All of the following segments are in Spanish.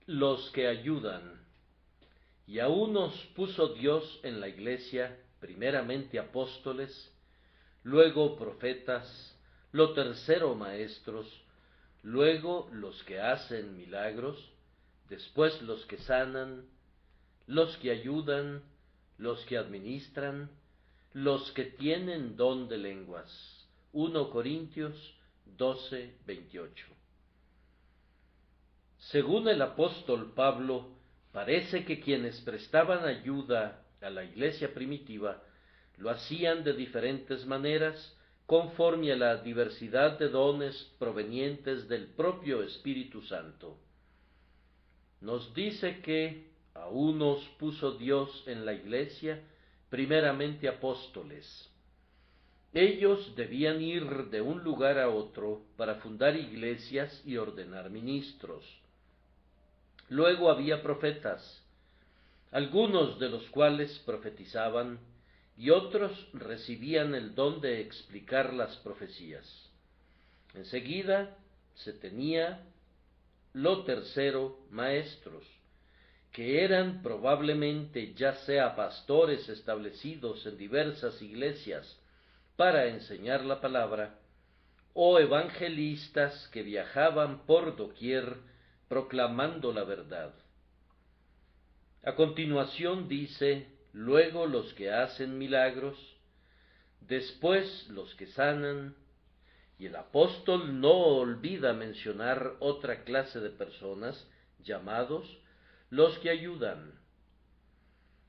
Los que ayudan. Y a unos puso Dios en la iglesia, primeramente apóstoles, luego profetas, lo tercero maestros, luego los que hacen milagros, después los que sanan, los que ayudan, los que administran, los que tienen don de lenguas. 1 Corintios 12:28. Según el apóstol Pablo, parece que quienes prestaban ayuda a la iglesia primitiva lo hacían de diferentes maneras, conforme a la diversidad de dones provenientes del propio Espíritu Santo. Nos dice que a unos puso Dios en la iglesia, primeramente apóstoles. Ellos debían ir de un lugar a otro para fundar iglesias y ordenar ministros. Luego había profetas, algunos de los cuales profetizaban y otros recibían el don de explicar las profecías. Enseguida se tenía lo tercero, maestros, que eran probablemente ya sea pastores establecidos en diversas iglesias para enseñar la palabra, o evangelistas que viajaban por doquier proclamando la verdad. A continuación dice, luego los que hacen milagros, después los que sanan, y el apóstol no olvida mencionar otra clase de personas, llamados los que ayudan.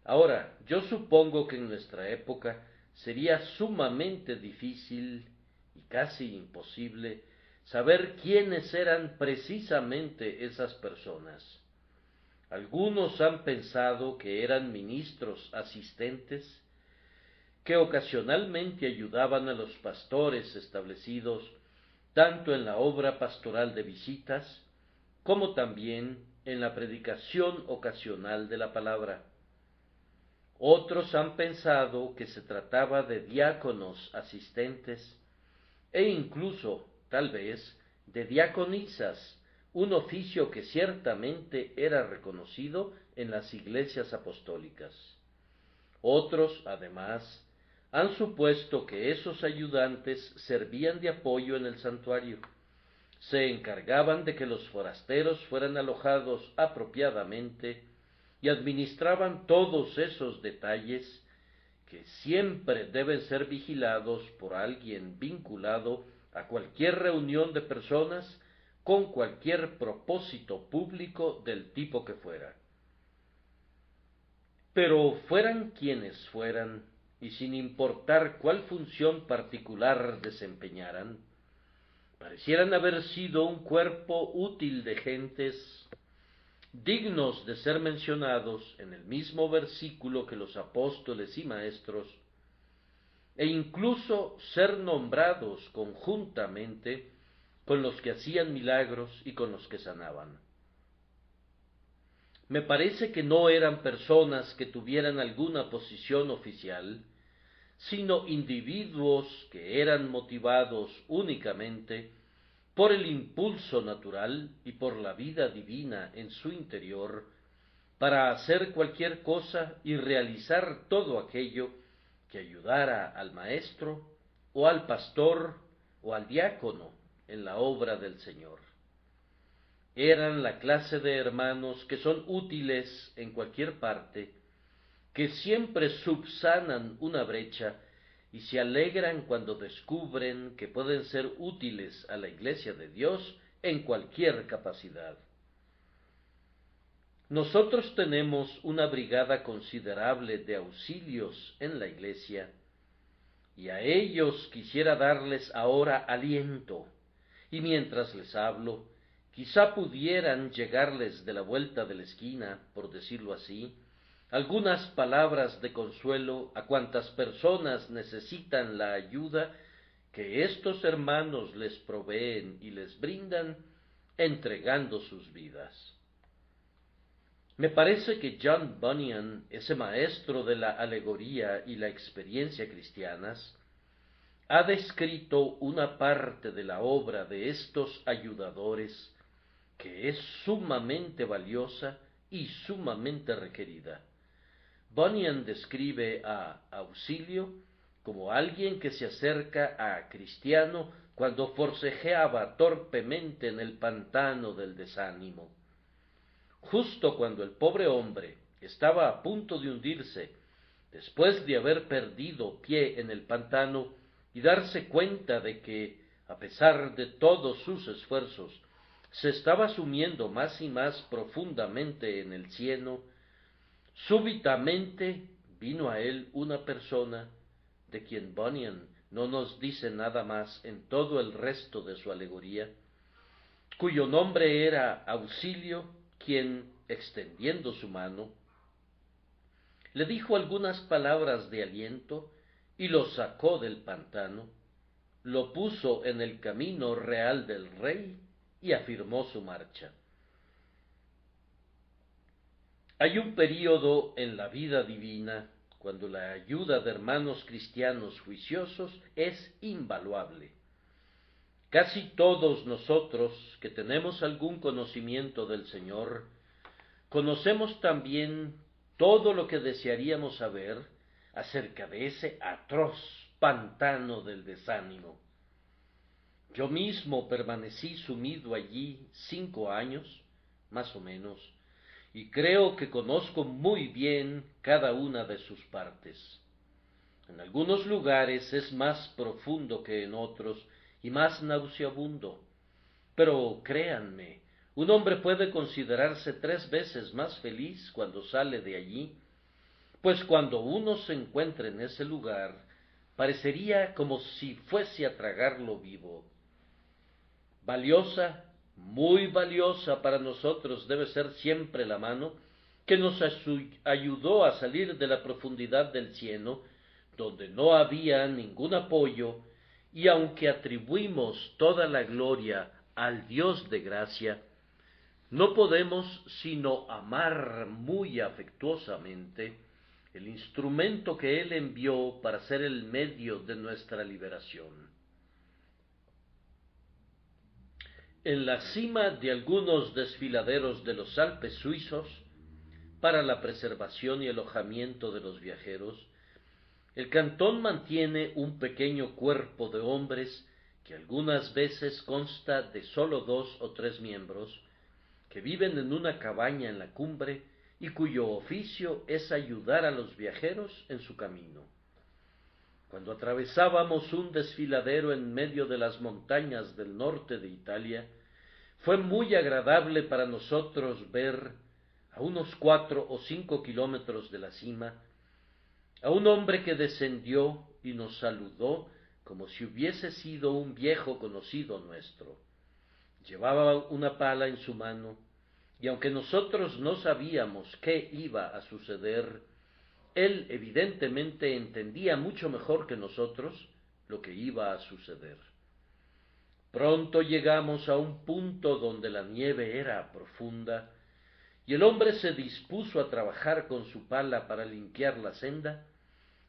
Ahora, yo supongo que en nuestra época sería sumamente difícil y casi imposible saber quiénes eran precisamente esas personas. Algunos han pensado que eran ministros asistentes que ocasionalmente ayudaban a los pastores establecidos tanto en la obra pastoral de visitas como también en la predicación ocasional de la palabra. Otros han pensado que se trataba de diáconos asistentes e incluso, tal vez, de diaconisas, un oficio que ciertamente era reconocido en las iglesias apostólicas. Otros, además, han supuesto que esos ayudantes servían de apoyo en el santuario, se encargaban de que los forasteros fueran alojados apropiadamente y administraban todos esos detalles que siempre deben ser vigilados por alguien vinculado a cualquier reunión de personas con cualquier propósito público del tipo que fuera. Pero fueran quienes fueran, y sin importar cuál función particular desempeñaran, parecieran haber sido un cuerpo útil de gentes dignos de ser mencionados en el mismo versículo que los apóstoles y maestros, e incluso ser nombrados conjuntamente con los que hacían milagros y con los que sanaban. Me parece que no eran personas que tuvieran alguna posición oficial, sino individuos que eran motivados únicamente por el impulso natural y por la vida divina en su interior, para hacer cualquier cosa y realizar todo aquello que ayudara al maestro, o al pastor, o al diácono en la obra del Señor. Eran la clase de hermanos que son útiles en cualquier parte, que siempre subsanan una brecha y se alegran cuando descubren que pueden ser útiles a la Iglesia de Dios en cualquier capacidad. Nosotros tenemos una brigada considerable de auxilios en la Iglesia, y a ellos quisiera darles ahora aliento, y mientras les hablo, quizá pudieran llegarles de la vuelta de la esquina, por decirlo así, algunas palabras de consuelo a cuantas personas necesitan la ayuda que estos hermanos les proveen y les brindan, entregando sus vidas. Me parece que John Bunyan, ese maestro de la alegoría y la experiencia cristianas, ha descrito una parte de la obra de estos ayudadores que es sumamente valiosa y sumamente requerida. Bunyan describe a Auxilio como alguien que se acerca a Cristiano cuando forcejeaba torpemente en el pantano del desánimo. Justo cuando el pobre hombre estaba a punto de hundirse, después de haber perdido pie en el pantano y darse cuenta de que, a pesar de todos sus esfuerzos, se estaba sumiendo más y más profundamente en el cieno, súbitamente vino a él una persona de quien Bunyan no nos dice nada más en todo el resto de su alegoría, cuyo nombre era Auxilio, quien, extendiendo su mano, le dijo algunas palabras de aliento y lo sacó del pantano, lo puso en el camino real del rey y afirmó su marcha. Hay un período en la vida divina cuando la ayuda de hermanos cristianos juiciosos es invaluable. Casi todos nosotros que tenemos algún conocimiento del Señor, conocemos también todo lo que desearíamos saber acerca de ese atroz pantano del desánimo. Yo mismo permanecí sumido allí 5 años, más o menos, y creo que conozco muy bien cada una de sus partes. En algunos lugares es más profundo que en otros y más nauseabundo, pero créanme, un hombre puede considerarse 3 veces más feliz cuando sale de allí, pues cuando uno se encuentra en ese lugar, parecería como si fuese a tragarlo vivo. Valiosa, muy valiosa para nosotros debe ser siempre la mano que nos ayudó a salir de la profundidad del cieno, donde no había ningún apoyo, y aunque atribuimos toda la gloria al Dios de gracia, no podemos sino amar muy afectuosamente el instrumento que Él envió para ser el medio de nuestra liberación. En la cima de algunos desfiladeros de los Alpes suizos, para la preservación y alojamiento de los viajeros, el cantón mantiene un pequeño cuerpo de hombres que algunas veces consta de sólo 2 o 3 miembros, que viven en una cabaña en la cumbre y cuyo oficio es ayudar a los viajeros en su camino. Cuando atravesábamos un desfiladero en medio de las montañas del norte de Italia, fue muy agradable para nosotros ver, a unos 4 o 5 kilómetros de la cima, a un hombre que descendió y nos saludó como si hubiese sido un viejo conocido nuestro. Llevaba una pala en su mano, y aunque nosotros no sabíamos qué iba a suceder, él evidentemente entendía mucho mejor que nosotros lo que iba a suceder. Pronto llegamos a un punto donde la nieve era profunda, y el hombre se dispuso a trabajar con su pala para limpiar la senda,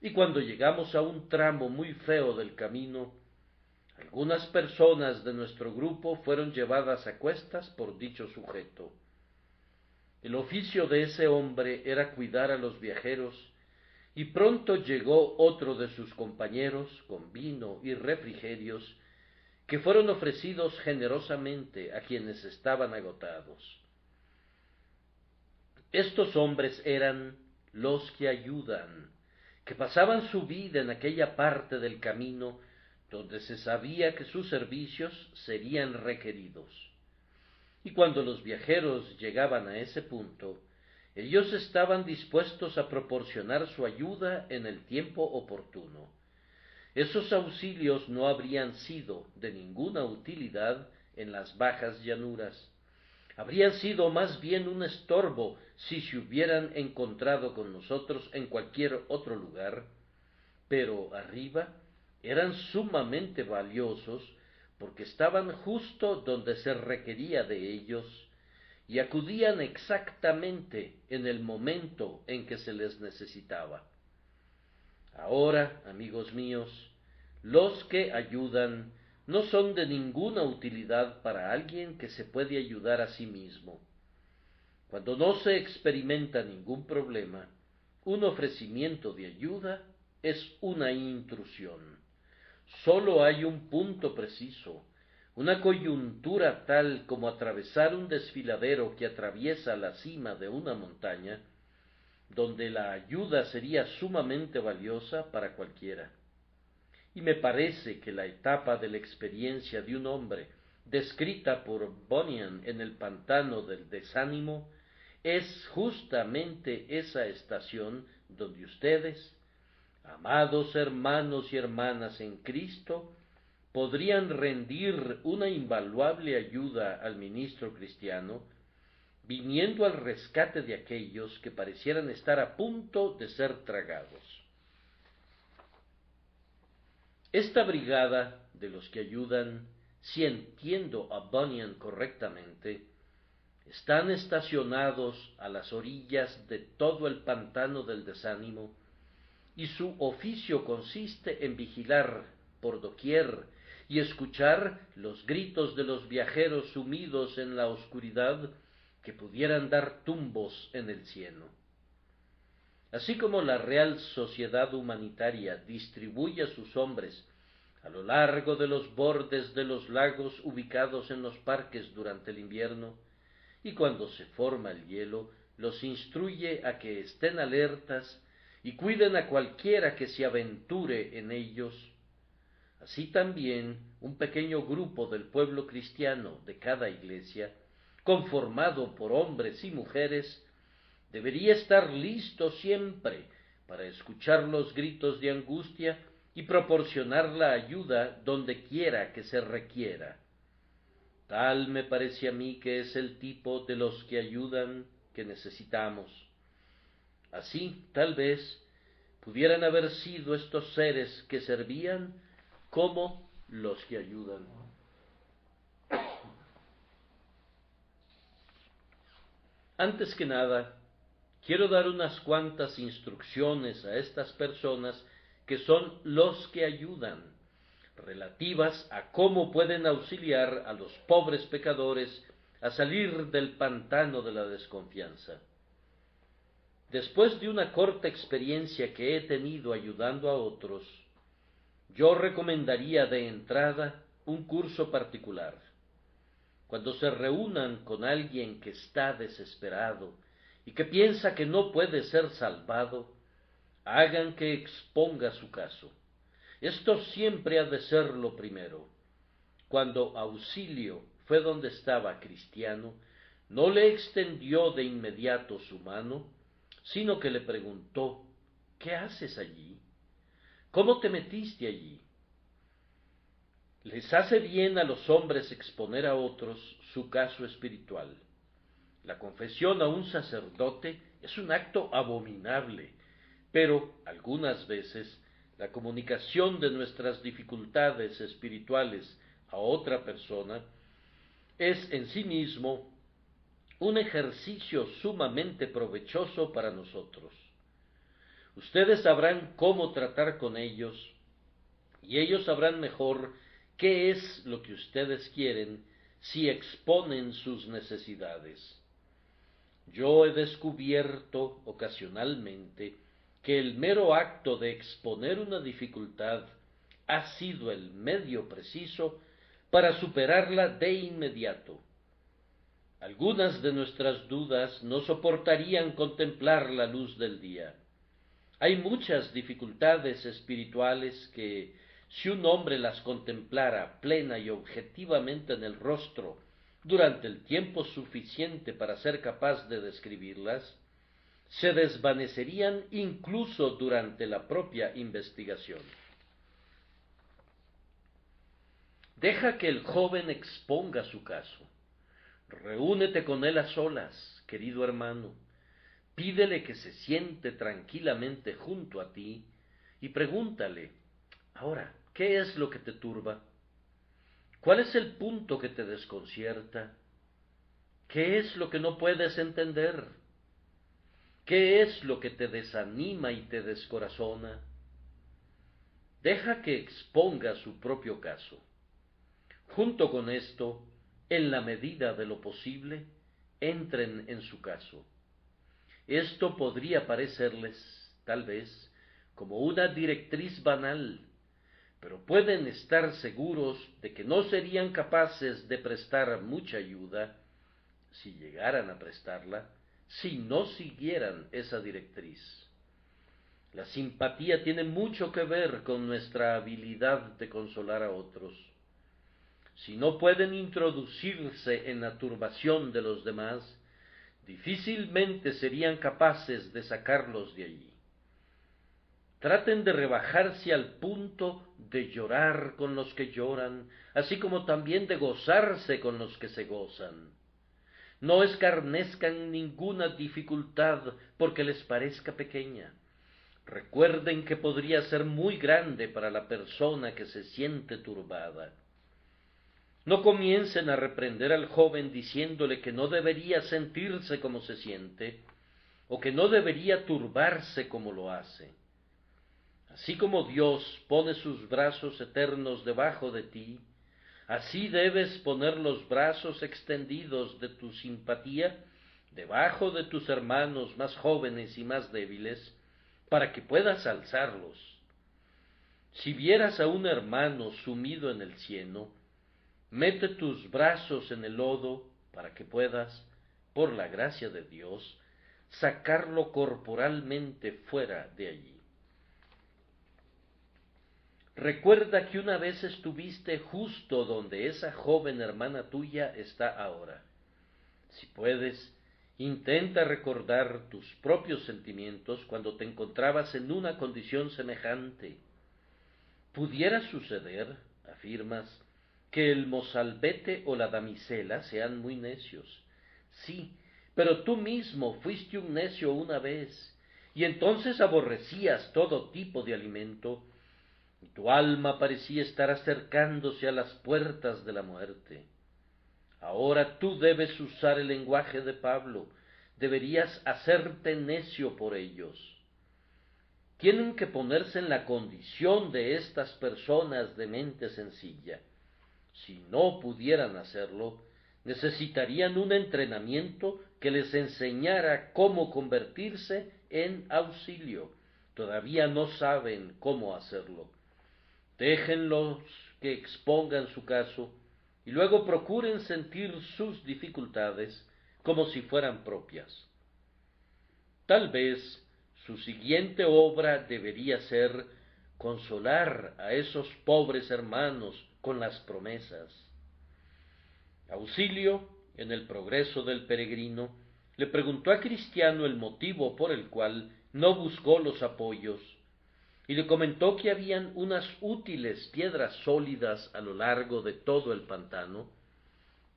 y cuando llegamos a un tramo muy feo del camino, algunas personas de nuestro grupo fueron llevadas a cuestas por dicho sujeto. El oficio de ese hombre era cuidar a los viajeros, y pronto llegó otro de sus compañeros con vino y refrigerios, que fueron ofrecidos generosamente a quienes estaban agotados. Estos hombres eran los que ayudan, que pasaban su vida en aquella parte del camino donde se sabía que sus servicios serían requeridos. Y cuando los viajeros llegaban a ese punto, ellos estaban dispuestos a proporcionar su ayuda en el tiempo oportuno. Esos auxilios no habrían sido de ninguna utilidad en las bajas llanuras. Habrían sido más bien un estorbo si se hubieran encontrado con nosotros en cualquier otro lugar, pero arriba eran sumamente valiosos porque estaban justo donde se requería de ellos y acudían exactamente en el momento en que se les necesitaba. Ahora, amigos míos, los que ayudan no son de ninguna utilidad para alguien que se puede ayudar a sí mismo. Cuando no se experimenta ningún problema, un ofrecimiento de ayuda es una intrusión. Sólo hay un punto preciso, una coyuntura tal como atravesar un desfiladero que atraviesa la cima de una montaña, donde la ayuda sería sumamente valiosa para cualquiera. Y me parece que la etapa de la experiencia de un hombre, descrita por Bunyan en el pantano del desánimo, es justamente esa estación donde ustedes, amados hermanos y hermanas en Cristo, podrían rendir una invaluable ayuda al ministro cristiano, viniendo al rescate de aquellos que parecieran estar a punto de ser tragados. Esta brigada de los que ayudan, si entiendo a Bunyan correctamente, están estacionados a las orillas de todo el pantano del desánimo, y su oficio consiste en vigilar por doquier y escuchar los gritos de los viajeros sumidos en la oscuridad que pudieran dar tumbos en el cieno. Así como la Real Sociedad Humanitaria distribuye a sus hombres a lo largo de los bordes de los lagos ubicados en los parques durante el invierno, y cuando se forma el hielo, los instruye a que estén alertas y cuiden a cualquiera que se aventure en ellos, así también un pequeño grupo del pueblo cristiano de cada iglesia, conformado por hombres y mujeres, debería estar listo siempre para escuchar los gritos de angustia y proporcionar la ayuda donde quiera que se requiera. Tal me parece a mí que es el tipo de los que ayudan que necesitamos. Así, tal vez, pudieran haber sido estos seres que servían como los que ayudan. Antes que nada, quiero dar unas cuantas instrucciones a estas personas que son los que ayudan, relativas a cómo pueden auxiliar a los pobres pecadores a salir del pantano de la desconfianza. Después de una corta experiencia que he tenido ayudando a otros, yo recomendaría de entrada un curso particular. Cuando se reúnan con alguien que está desesperado y que piensa que no puede ser salvado, hagan que exponga su caso. Esto siempre ha de ser lo primero. Cuando Auxilio fue donde estaba Cristiano, no le extendió de inmediato su mano, sino que le preguntó: ¿qué haces allí? ¿Cómo te metiste allí? Les hace bien a los hombres exponer a otros su caso espiritual. La confesión a un sacerdote es un acto abominable, pero algunas veces la comunicación de nuestras dificultades espirituales a otra persona es en sí mismo un ejercicio sumamente provechoso para nosotros. Ustedes sabrán cómo tratar con ellos, y ellos sabrán mejor qué es lo que ustedes quieren si exponen sus necesidades. Yo he descubierto ocasionalmente que el mero acto de exponer una dificultad ha sido el medio preciso para superarla de inmediato. Algunas de nuestras dudas no soportarían contemplar la luz del día. Hay muchas dificultades espirituales que, si un hombre las contemplara plena y objetivamente en el rostro durante el tiempo suficiente para ser capaz de describirlas, se desvanecerían incluso durante la propia investigación. Deja que el joven exponga su caso. Reúnete con él a solas, querido hermano. Pídele que se siente tranquilamente junto a ti y pregúntale: ahora, ¿qué es lo que te turba? ¿Cuál es el punto que te desconcierta? ¿Qué es lo que no puedes entender? ¿Qué es lo que te desanima y te descorazona? Deja que exponga su propio caso. Junto con esto, en la medida de lo posible, entren en su caso. Esto podría parecerles, tal vez, como una directriz banal, pero pueden estar seguros de que no serían capaces de prestar mucha ayuda, si llegaran a prestarla, si no siguieran esa directriz. La simpatía tiene mucho que ver con nuestra habilidad de consolar a otros. Si no pueden introducirse en la turbación de los demás, difícilmente serían capaces de sacarlos de allí. Traten de rebajarse al punto de llorar con los que lloran, así como también de gozarse con los que se gozan. No escarnezcan ninguna dificultad porque les parezca pequeña. Recuerden que podría ser muy grande para la persona que se siente turbada. No comiencen a reprender al joven diciéndole que no debería sentirse como se siente, o que no debería turbarse como lo hace. Así como Dios pone sus brazos eternos debajo de ti, así debes poner los brazos extendidos de tu simpatía debajo de tus hermanos más jóvenes y más débiles, para que puedas alzarlos. Si vieras a un hermano sumido en el cieno, mete tus brazos en el lodo para que puedas, por la gracia de Dios, sacarlo corporalmente fuera de allí. Recuerda que una vez estuviste justo donde esa joven hermana tuya está ahora. Si puedes, intenta recordar tus propios sentimientos cuando te encontrabas en una condición semejante. Pudiera suceder, afirmas, que el mozalbete o la damisela sean muy necios. Sí, pero tú mismo fuiste un necio una vez, y entonces aborrecías todo tipo de alimento, y tu alma parecía estar acercándose a las puertas de la muerte. Ahora tú debes usar el lenguaje de Pablo, deberías hacerte necio por ellos. Tienen que ponerse en la condición de estas personas de mente sencilla. Si no pudieran hacerlo, necesitarían un entrenamiento que les enseñara cómo convertirse en auxilio. Todavía no saben cómo hacerlo. Déjenlos que expongan su caso y luego procuren sentir sus dificultades como si fueran propias. Tal vez su siguiente obra debería ser consolar a esos pobres hermanos con las promesas. Auxilio, en el Progreso del Peregrino, le preguntó a Cristiano el motivo por el cual no buscó los apoyos, y le comentó que habían unas útiles piedras sólidas a lo largo de todo el pantano,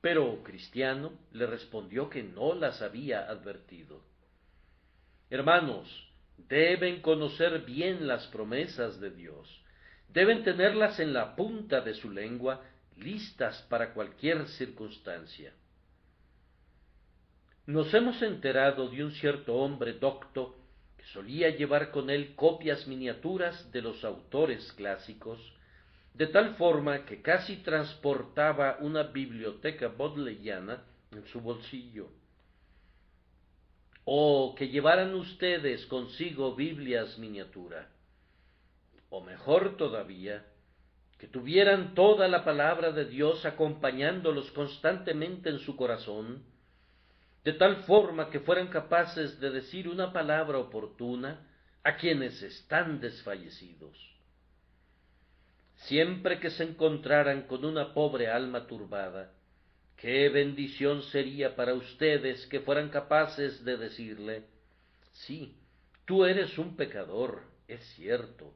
pero Cristiano le respondió que no las había advertido. Hermanos, deben conocer bien las promesas de Dios, deben tenerlas en la punta de su lengua, listas para cualquier circunstancia. Nos hemos enterado de un cierto hombre docto que solía llevar con él copias miniaturas de los autores clásicos, de tal forma que casi transportaba una biblioteca bodleiana en su bolsillo. O que llevaran ustedes consigo Biblias miniatura, o mejor todavía, que tuvieran toda la palabra de Dios acompañándolos constantemente en su corazón, de tal forma que fueran capaces de decir una palabra oportuna a quienes están desfallecidos. Siempre que se encontraran con una pobre alma turbada, qué bendición sería para ustedes que fueran capaces de decirle: sí, tú eres un pecador, es cierto,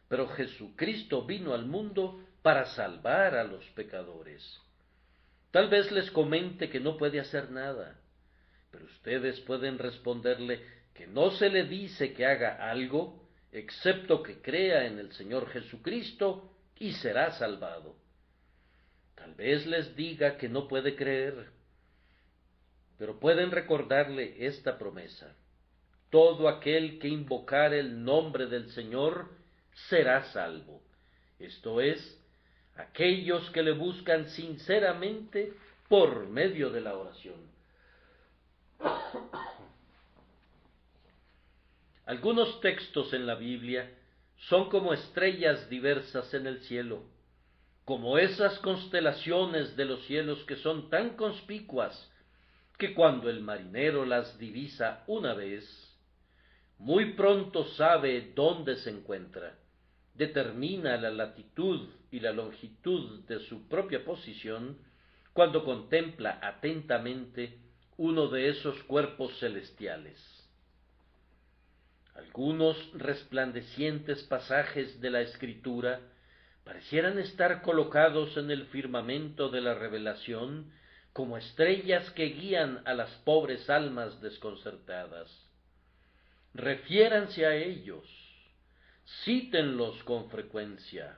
pero Jesucristo vino al mundo para salvar a los pecadores. Tal vez les comente que no puede hacer nada, pero ustedes pueden responderle que no se le dice que haga algo, excepto que crea en el Señor Jesucristo y será salvado. Tal vez les diga que no puede creer, pero pueden recordarle esta promesa: todo aquel que invocare el nombre del Señor será salvo. Esto es, aquellos que le buscan sinceramente por medio de la oración. Algunos textos en la Biblia son como estrellas diversas en el cielo, como esas constelaciones de los cielos que son tan conspicuas que cuando el marinero las divisa una vez, muy pronto sabe dónde se encuentra, determina la latitud y la longitud de su propia posición cuando contempla atentamente uno de esos cuerpos celestiales. Algunos resplandecientes pasajes de la Escritura parecieran estar colocados en el firmamento de la revelación como estrellas que guían a las pobres almas desconcertadas. Refiéranse a ellos, cítenlos con frecuencia,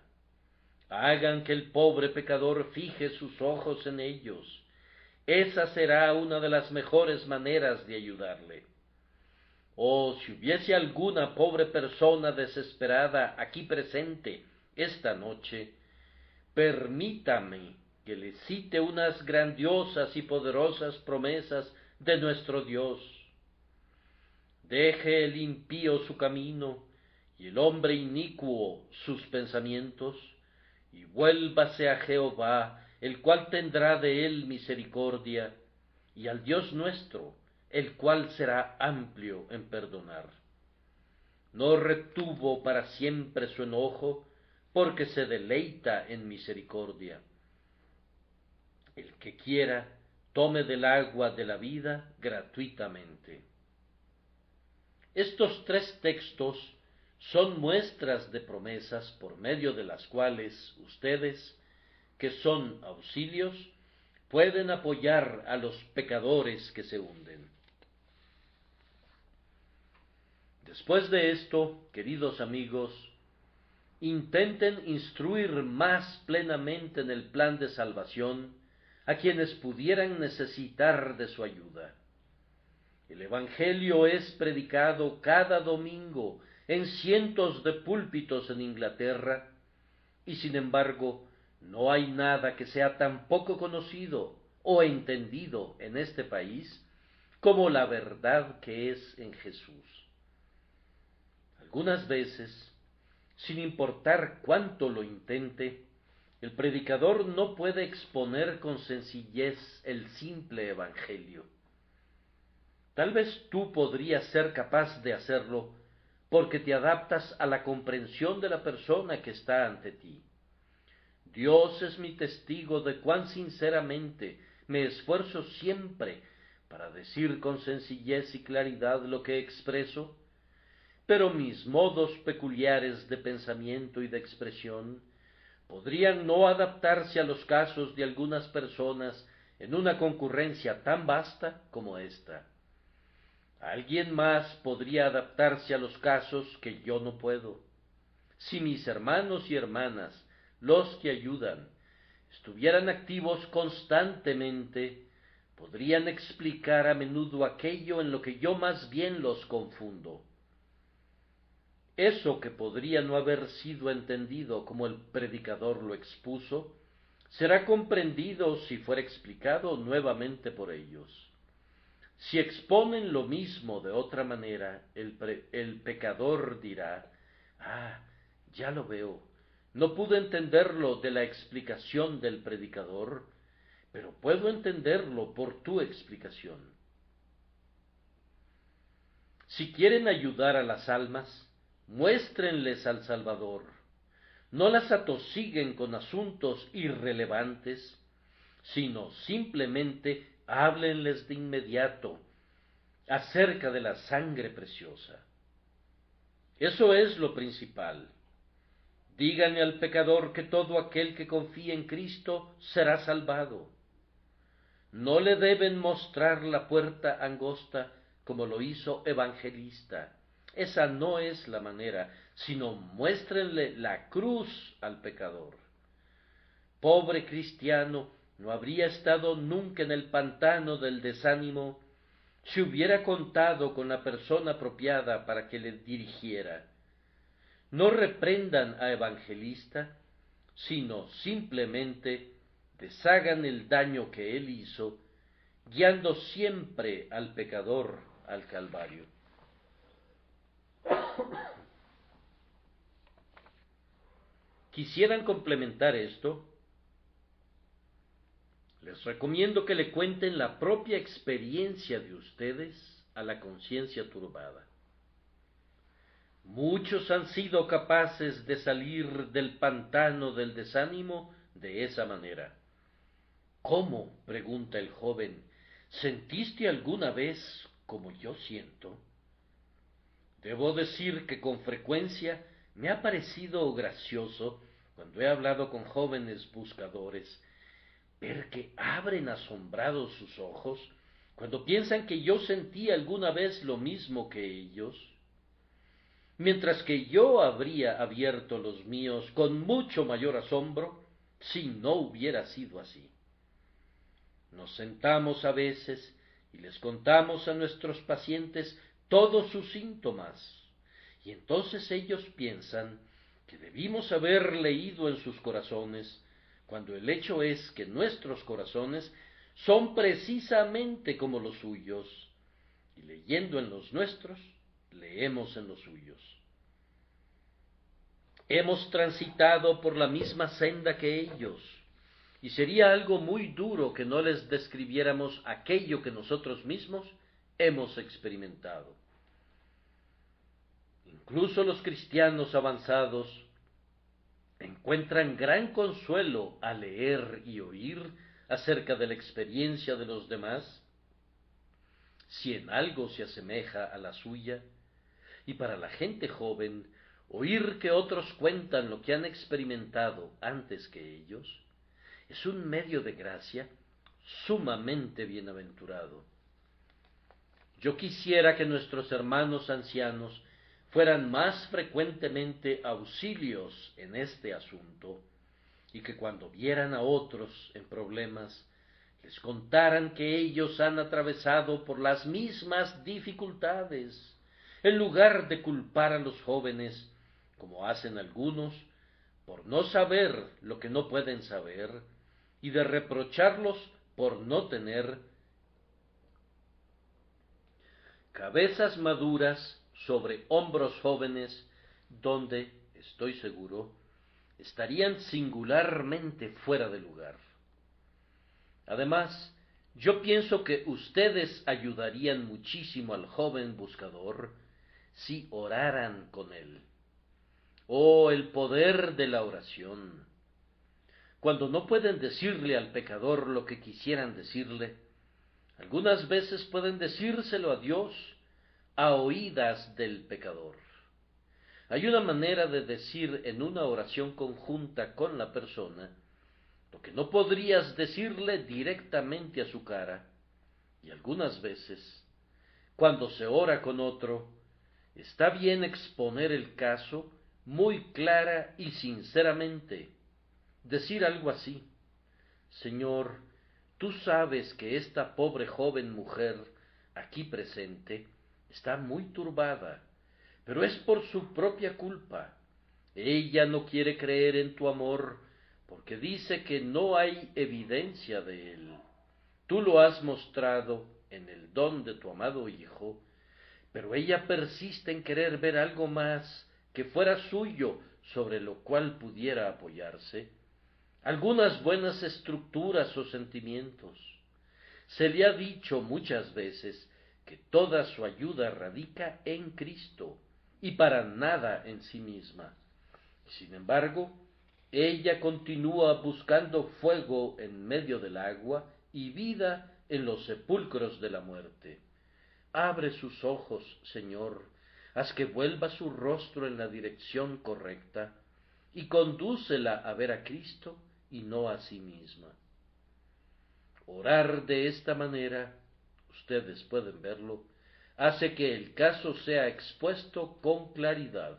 hagan que el pobre pecador fije sus ojos en ellos. Esa será una de las mejores maneras de ayudarle. Oh, si hubiese alguna pobre persona desesperada aquí presente esta noche, permítame que le cite unas grandiosas y poderosas promesas de nuestro Dios. Deje el impío su camino y el hombre inicuo sus pensamientos, y vuélvase a Jehová, el cual tendrá de él misericordia, y al Dios nuestro, el cual será amplio en perdonar. No retuvo para siempre su enojo, porque se deleita en misericordia. El que quiera, tome del agua de la vida gratuitamente. Estos tres textos son muestras de promesas por medio de las cuales ustedes, que son auxilios, pueden apoyar a los pecadores que se hunden. Después de esto, queridos amigos, intenten instruir más plenamente en el plan de salvación a quienes pudieran necesitar de su ayuda. El Evangelio es predicado cada domingo en cientos de púlpitos en Inglaterra, y sin embargo no hay nada que sea tan poco conocido o entendido en este país como la verdad que es en Jesús. Algunas veces, sin importar cuánto lo intente, el predicador no puede exponer con sencillez el simple Evangelio. Tal vez tú podrías ser capaz de hacerlo porque te adaptas a la comprensión de la persona que está ante ti. Dios es mi testigo de cuán sinceramente me esfuerzo siempre para decir con sencillez y claridad lo que expreso, pero mis modos peculiares de pensamiento y de expresión podrían no adaptarse a los casos de algunas personas en una concurrencia tan vasta como esta. Alguien más podría adaptarse a los casos que yo no puedo. Si mis hermanos y hermanas, los que ayudan, estuvieran activos constantemente, podrían explicar a menudo aquello en lo que yo más bien los confundo. Eso que podría no haber sido entendido como el predicador lo expuso, será comprendido si fuera explicado nuevamente por ellos. Si exponen lo mismo de otra manera, el pecador dirá: ya lo veo, no pude entenderlo de la explicación del predicador, pero puedo entenderlo por tu explicación. Si quieren ayudar a las almas, muéstrenles al Salvador. No las atosiguen con asuntos irrelevantes, sino simplemente háblenles de inmediato acerca de la sangre preciosa. Eso es lo principal. Díganle al pecador que todo aquel que confíe en Cristo será salvado. No le deben mostrar la puerta angosta como lo hizo Evangelista. Esa no es la manera, sino muéstrenle la cruz al pecador. Pobre cristiano, no habría estado nunca en el pantano del desánimo si hubiera contado con la persona apropiada para que le dirigiera. No reprendan a Evangelista, sino simplemente deshagan el daño que Él hizo, guiando siempre al pecador al Calvario. ¿Quisieran complementar esto? Les recomiendo que le cuenten la propia experiencia de ustedes a la conciencia turbada. Muchos han sido capaces de salir del pantano del desánimo de esa manera. ¿Cómo?, pregunta el joven, ¿sentiste alguna vez como yo siento? Debo decir que con frecuencia me ha parecido gracioso, cuando he hablado con jóvenes buscadores, ver que abren asombrados sus ojos cuando piensan que yo sentí alguna vez lo mismo que ellos, mientras que yo habría abierto los míos con mucho mayor asombro si no hubiera sido así. Nos sentamos a veces y les contamos a nuestros pacientes todos sus síntomas, y entonces ellos piensan que debimos haber leído en sus corazones, cuando el hecho es que nuestros corazones son precisamente como los suyos, y leyendo en los nuestros, leemos en los suyos. Hemos transitado por la misma senda que ellos, y sería algo muy duro que no les describiéramos aquello que nosotros mismos hemos experimentado. Incluso los cristianos avanzados encuentran gran consuelo al leer y oír acerca de la experiencia de los demás, si en algo se asemeja a la suya, y para la gente joven, oír que otros cuentan lo que han experimentado antes que ellos, es un medio de gracia sumamente bienaventurado. Yo quisiera que nuestros hermanos ancianos fueran más frecuentemente auxilios en este asunto, y que cuando vieran a otros en problemas, les contaran que ellos han atravesado por las mismas dificultades, en lugar de culpar a los jóvenes, como hacen algunos, por no saber lo que no pueden saber, y de reprocharlos por no tener cabezas maduras sobre hombros jóvenes, donde, estoy seguro, estarían singularmente fuera de lugar. Además, yo pienso que ustedes ayudarían muchísimo al joven buscador si oraran con él. Oh, el poder de la oración. Cuando no pueden decirle al pecador lo que quisieran decirle, algunas veces pueden decírselo a Dios a oídas del pecador. Hay una manera de decir en una oración conjunta con la persona lo que no podrías decirle directamente a su cara, y algunas veces, cuando se ora con otro, está bien exponer el caso muy clara y sinceramente, decir algo así: Señor, tú sabes que esta pobre joven mujer aquí presente está muy turbada, pero es por su propia culpa. Ella no quiere creer en tu amor porque dice que no hay evidencia de él. Tú lo has mostrado en el don de tu amado Hijo, pero ella persiste en querer ver algo más que fuera suyo sobre lo cual pudiera apoyarse, algunas buenas estructuras o sentimientos. Se le ha dicho muchas veces que toda su ayuda radica en Cristo y para nada en sí misma. Sin embargo, ella continúa buscando fuego en medio del agua y vida en los sepulcros de la muerte. Abre sus ojos, Señor, haz que vuelva su rostro en la dirección correcta, y condúcela a ver a Cristo y no a sí misma. Orar de esta manera, ustedes pueden verlo, hace que el caso sea expuesto con claridad.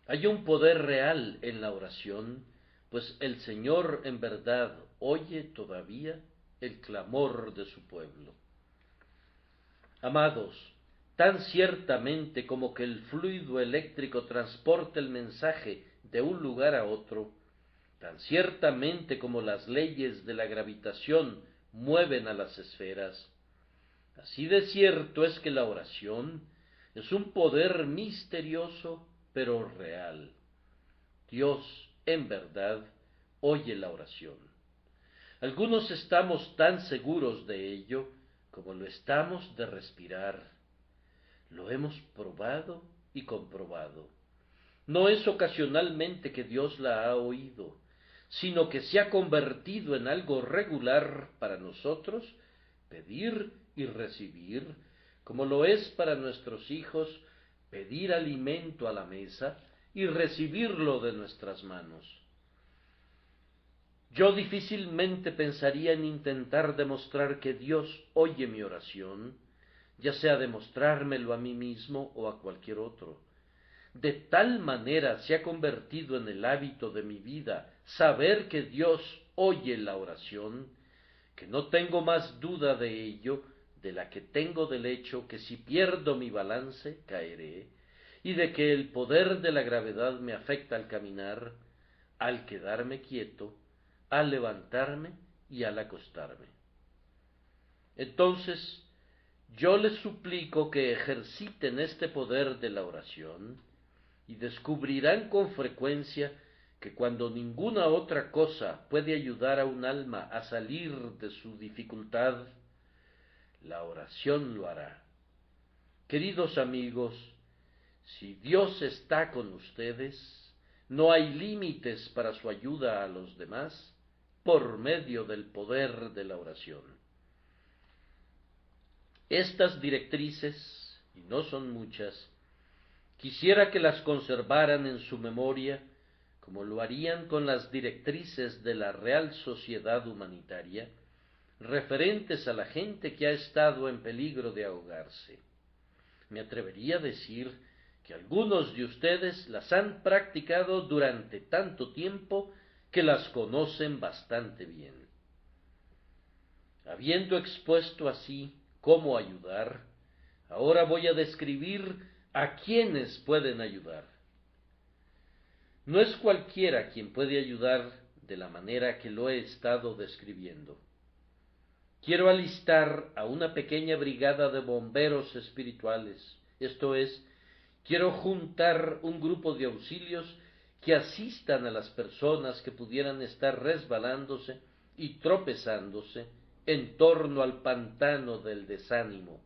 Hay un poder real en la oración, pues el Señor en verdad oye todavía el clamor de su pueblo. Amados, tan ciertamente como que el fluido eléctrico transporta el mensaje de un lugar a otro, tan ciertamente como las leyes de la gravitación mueven a las esferas. Así de cierto es que la oración es un poder misterioso pero real. Dios, en verdad, oye la oración. Algunos estamos tan seguros de ello como lo estamos de respirar. Lo hemos probado y comprobado. No es ocasionalmente que Dios la ha oído, sino que se ha convertido en algo regular para nosotros pedir y recibir, como lo es para nuestros hijos pedir alimento a la mesa y recibirlo de nuestras manos. Yo difícilmente pensaría en intentar demostrar que Dios oye mi oración, ya sea demostrármelo a mí mismo o a cualquier otro. De tal manera se ha convertido en el hábito de mi vida saber que Dios oye la oración, que no tengo más duda de ello de la que tengo del hecho que si pierdo mi balance caeré, y de que el poder de la gravedad me afecta al caminar, al quedarme quieto, al levantarme y al acostarme. Entonces, yo les suplico que ejerciten este poder de la oración, y descubrirán con frecuencia que cuando ninguna otra cosa puede ayudar a un alma a salir de su dificultad, la oración lo hará. Queridos amigos, si Dios está con ustedes, no hay límites para su ayuda a los demás por medio del poder de la oración. Estas directrices, y no son muchas, quisiera que las conservaran en su memoria, como lo harían con las directrices de la Real Sociedad Humanitaria, referentes a la gente que ha estado en peligro de ahogarse. Me atrevería a decir que algunos de ustedes las han practicado durante tanto tiempo que las conocen bastante bien. Habiendo expuesto así cómo ayudar, ahora voy a describir a quienes pueden ayudar. No es cualquiera quien puede ayudar de la manera que lo he estado describiendo. Quiero alistar a una pequeña brigada de bomberos espirituales, esto es, quiero juntar un grupo de auxilios que asistan a las personas que pudieran estar resbalándose y tropezándose en torno al pantano del desánimo.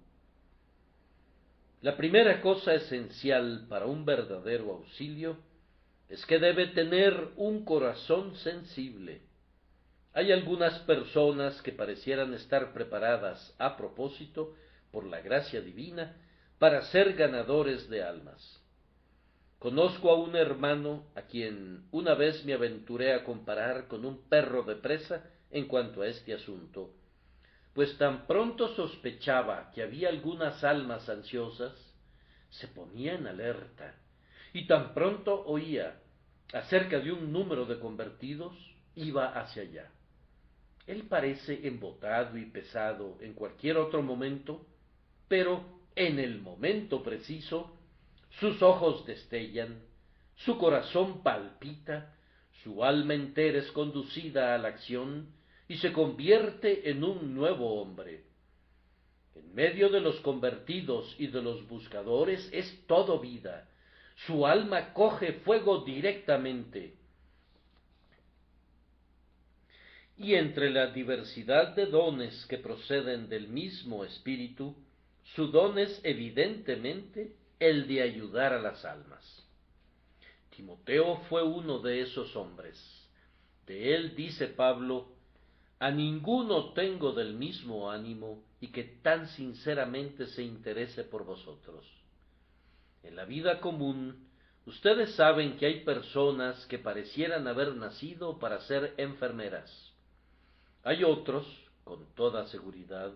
La primera cosa esencial para un verdadero auxilio es que debe tener un corazón sensible. Hay algunas personas que parecieran estar preparadas a propósito, por la gracia divina, para ser ganadores de almas. Conozco a un hermano a quien una vez me aventuré a comparar con un perro de presa en cuanto a este asunto, pues tan pronto sospechaba que había algunas almas ansiosas, se ponía en alerta, y tan pronto oía acerca de un número de convertidos, iba hacia allá. Él parece embotado y pesado en cualquier otro momento, pero en el momento preciso, sus ojos destellan, su corazón palpita, su alma entera es conducida a la acción y se convierte en un nuevo hombre. En medio de los convertidos y de los buscadores es todo vida. Su alma coge fuego directamente. Y entre la diversidad de dones que proceden del mismo Espíritu, su don es evidentemente el de ayudar a las almas. Timoteo fue uno de esos hombres. De él dice Pablo: a ninguno tengo del mismo ánimo y que tan sinceramente se interese por vosotros. En la vida común, ustedes saben que hay personas que parecieran haber nacido para ser enfermeras. Hay otros, con toda seguridad,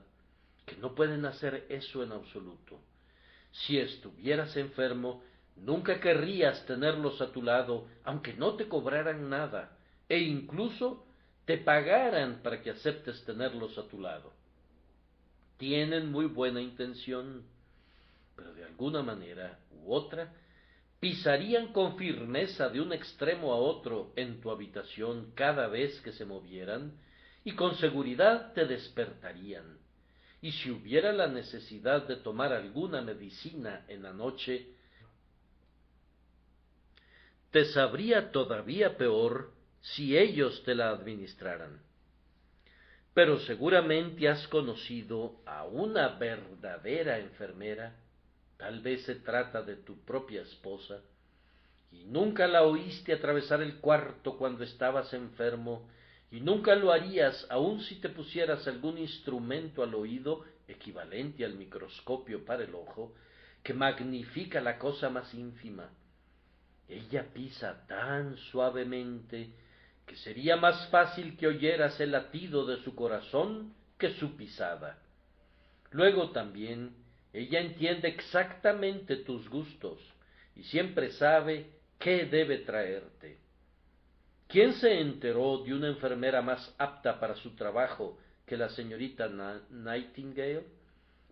que no pueden hacer eso en absoluto. Si estuvieras enfermo, nunca querrías tenerlos a tu lado, aunque no te cobraran nada, e incluso te pagaran para que aceptes tenerlos a tu lado. Tienen muy buena intención, pero de alguna manera u otra pisarían con firmeza de un extremo a otro en tu habitación cada vez que se movieran, y con seguridad te despertarían. Y si hubiera la necesidad de tomar alguna medicina en la noche, te sabría todavía peor si ellos te la administraran. Pero seguramente has conocido a una verdadera enfermera, tal vez se trata de tu propia esposa, y nunca la oíste atravesar el cuarto cuando estabas enfermo, y nunca lo harías aun si te pusieras algún instrumento al oído, equivalente al microscopio para el ojo, que magnifica la cosa más ínfima. Ella pisa tan suavemente que sería más fácil que oyeras el latido de su corazón que su pisada. Luego también ella entiende exactamente tus gustos y siempre sabe qué debe traerte. ¿Quién se enteró de una enfermera más apta para su trabajo que la señorita Nightingale?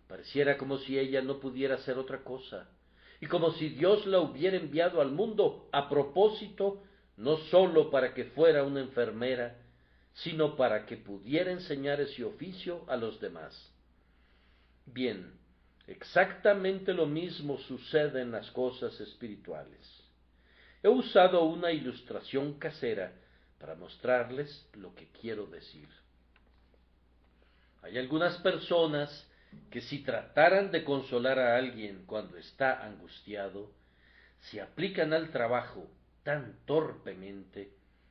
Pareciera como si ella no pudiera hacer otra cosa, y como si Dios la hubiera enviado al mundo a propósito, no sólo para que fuera una enfermera, sino para que pudiera enseñar ese oficio a los demás. Bien, exactamente lo mismo sucede en las cosas espirituales. He usado una ilustración casera para mostrarles lo que quiero decir. Hay algunas personas que si trataran de consolar a alguien cuando está angustiado, se aplican al trabajo tan torpemente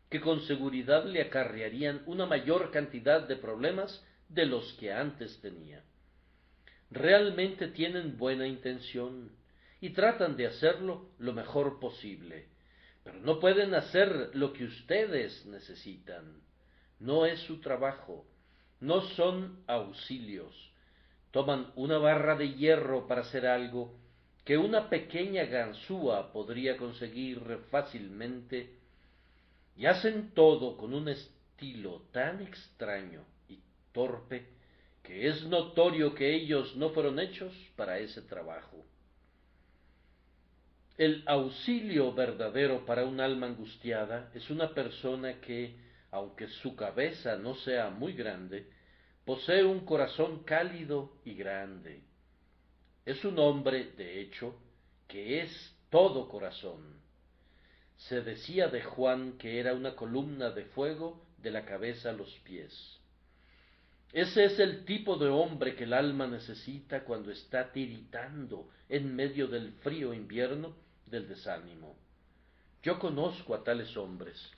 que con seguridad le acarrearían una mayor cantidad de problemas de los que antes tenía. Realmente tienen buena intención y tratan de hacerlo lo mejor posible, pero no pueden hacer lo que ustedes necesitan. No es su trabajo, no son auxilios. Toman una barra de hierro para hacer algo que una pequeña ganzúa podría conseguir fácilmente, y hacen todo con un estilo tan extraño y torpe que es notorio que ellos no fueron hechos para ese trabajo. El auxilio verdadero para un alma angustiada es una persona que, aunque su cabeza no sea muy grande, posee un corazón cálido y grande. Es un hombre, de hecho, que es todo corazón. Se decía de Juan que era una columna de fuego de la cabeza a los pies. Ese es el tipo de hombre que el alma necesita cuando está tiritando en medio del frío invierno del desánimo. Yo conozco a tales hombres.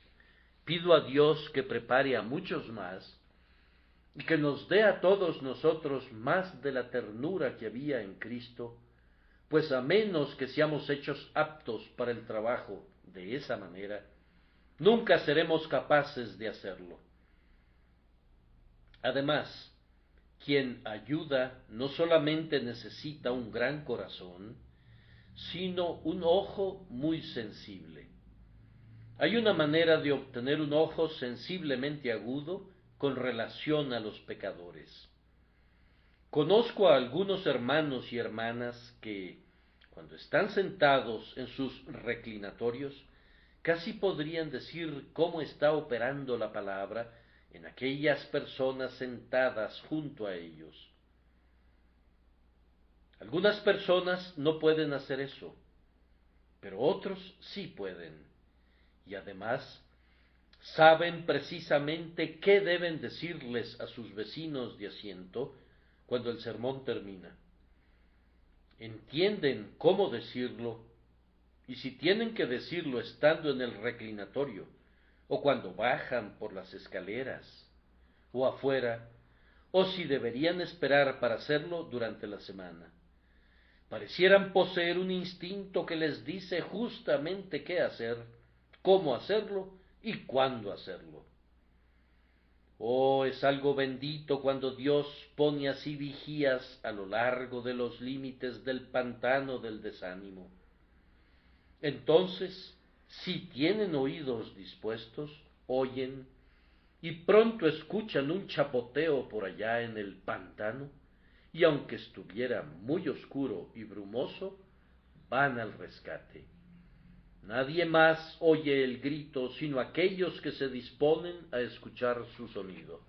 Pido a Dios que prepare a muchos más y que nos dé a todos nosotros más de la ternura que había en Cristo, pues a menos que seamos hechos aptos para el trabajo de esa manera, nunca seremos capaces de hacerlo. Además, quien ayuda no solamente necesita un gran corazón, sino un ojo muy sensible. Hay una manera de obtener un ojo sensiblemente agudo con relación a los pecadores. Conozco a algunos hermanos y hermanas que, cuando están sentados en sus reclinatorios, casi podrían decir cómo está operando la palabra en aquellas personas sentadas junto a ellos. Algunas personas no pueden hacer eso, pero otros sí pueden, y además saben precisamente qué deben decirles a sus vecinos de asiento cuando el sermón termina. Entienden cómo decirlo, y si tienen que decirlo estando en el reclinatorio, o cuando bajan por las escaleras, o afuera, o si deberían esperar para hacerlo durante la semana. Parecieran poseer un instinto que les dice justamente qué hacer, cómo hacerlo y cuándo hacerlo. Oh, es algo bendito cuando Dios pone así vigías a lo largo de los límites del pantano del desánimo. Entonces, si tienen oídos dispuestos, oyen y pronto escuchan un chapoteo por allá en el pantano, y aunque estuviera muy oscuro y brumoso, van al rescate. Nadie más oye el grito sino aquellos que se disponen a escuchar su sonido.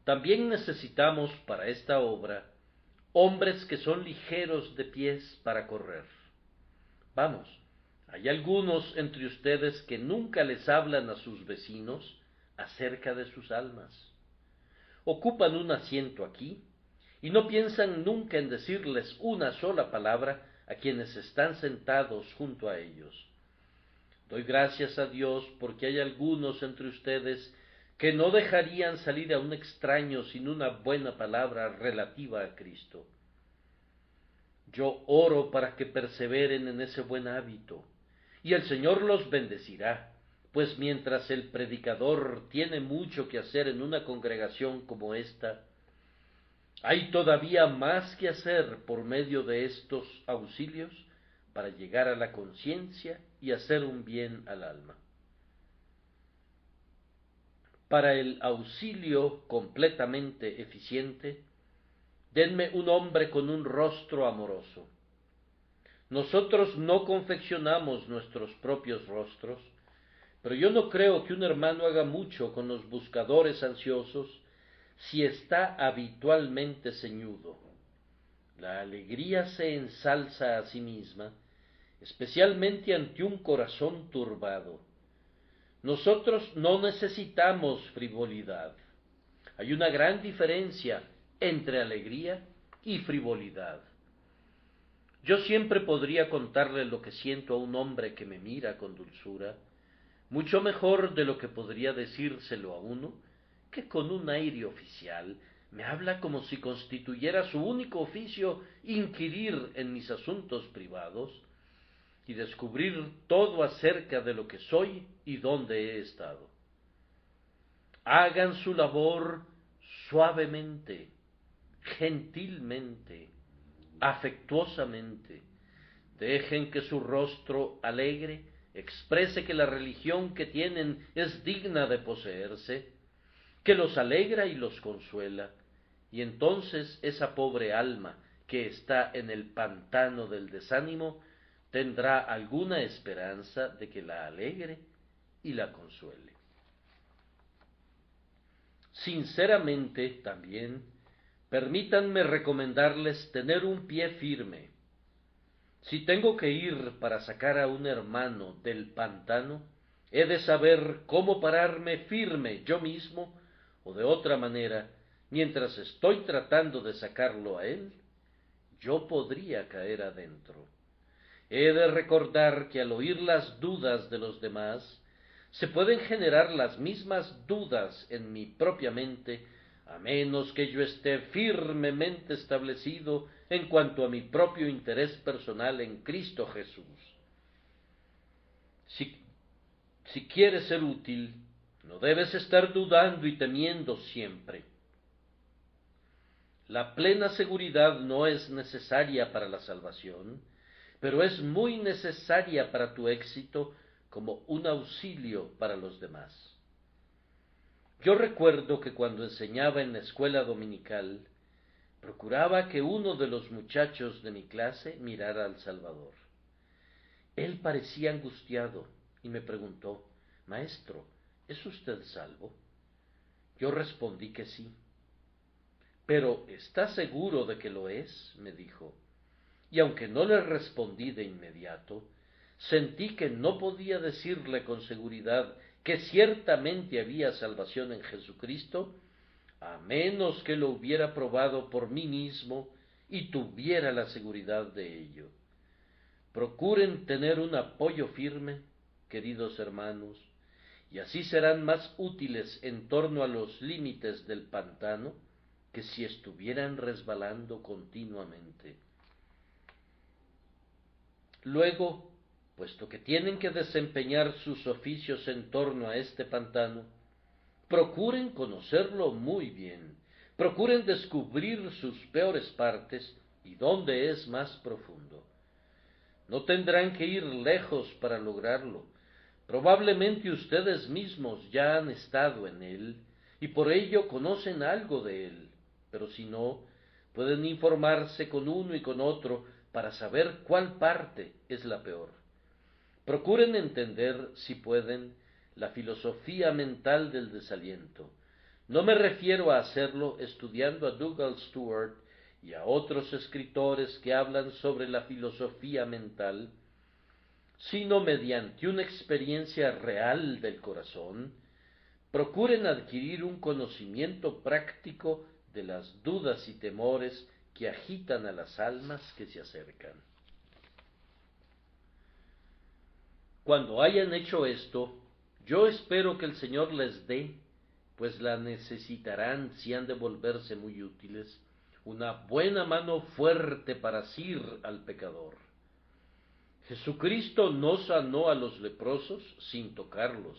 También necesitamos para esta obra hombres que son ligeros de pies para correr. Vamos, hay algunos entre ustedes que nunca les hablan a sus vecinos acerca de sus almas. Ocupan un asiento aquí y no piensan nunca en decirles una sola palabra a quienes están sentados junto a ellos. Doy gracias a Dios porque hay algunos entre ustedes que no dejarían salir a un extraño sin una buena palabra relativa a Cristo. Yo oro para que perseveren en ese buen hábito, y el Señor los bendecirá, pues mientras el predicador tiene mucho que hacer en una congregación como esta, hay todavía más que hacer por medio de estos auxilios para llegar a la conciencia y hacer un bien al alma. Para el auxilio completamente eficiente, denme un hombre con un rostro amoroso. Nosotros no confeccionamos nuestros propios rostros, pero yo no creo que un hermano haga mucho con los buscadores ansiosos si está habitualmente ceñudo. La alegría se ensalza a sí misma, especialmente ante un corazón turbado. Nosotros no necesitamos frivolidad. Hay una gran diferencia entre alegría y frivolidad. Yo siempre podría contarle lo que siento a un hombre que me mira con dulzura, mucho mejor de lo que podría decírselo a uno que con un aire oficial me habla como si constituyera su único oficio inquirir en mis asuntos privados y descubrir todo acerca de lo que soy y dónde he estado. Hagan su labor suavemente, gentilmente, afectuosamente. Dejen que su rostro alegre exprese que la religión que tienen es digna de poseerse, que los alegra y los consuela, y entonces esa pobre alma que está en el pantano del desánimo tendrá alguna esperanza de que la alegre y la consuele. Sinceramente, también, permítanme recomendarles tener un pie firme. Si tengo que ir para sacar a un hermano del pantano, he de saber cómo pararme firme yo mismo, o de otra manera, mientras estoy tratando de sacarlo a él, yo podría caer adentro. He de recordar que al oír las dudas de los demás, se pueden generar las mismas dudas en mi propia mente, a menos que yo esté firmemente establecido en cuanto a mi propio interés personal en Cristo Jesús. Si quieres ser útil, no debes estar dudando y temiendo siempre. La plena seguridad no es necesaria para la salvación, pero es muy necesaria para tu éxito como un auxilio para los demás. Yo recuerdo que cuando enseñaba en la escuela dominical, procuraba que uno de los muchachos de mi clase mirara al Salvador. Él parecía angustiado y me preguntó: «Maestro, ¿es usted salvo?». Yo respondí que sí. «¿Pero está seguro de que lo es?», me dijo. Y aunque no le respondí de inmediato, sentí que no podía decirle con seguridad que ciertamente había salvación en Jesucristo, a menos que lo hubiera probado por mí mismo y tuviera la seguridad de ello. Procuren tener un apoyo firme, queridos hermanos, y así serán más útiles en torno a los límites del pantano que si estuvieran resbalando continuamente. Luego, puesto que tienen que desempeñar sus oficios en torno a este pantano, procuren conocerlo muy bien, procuren descubrir sus peores partes y dónde es más profundo. No tendrán que ir lejos para lograrlo. Probablemente ustedes mismos ya han estado en él y por ello conocen algo de él, pero si no, pueden informarse con uno y con otro para saber cuál parte es la peor. Procuren entender, si pueden, la filosofía mental del desaliento. No me refiero a hacerlo estudiando a Douglas Stewart y a otros escritores que hablan sobre la filosofía mental, sino mediante una experiencia real del corazón. Procuren adquirir un conocimiento práctico de las dudas y temores que agitan a las almas que se acercan. Cuando hayan hecho esto, yo espero que el Señor les dé, pues la necesitarán si han de volverse muy útiles, una buena mano fuerte para asir al pecador. Jesucristo no sanó a los leprosos sin tocarlos,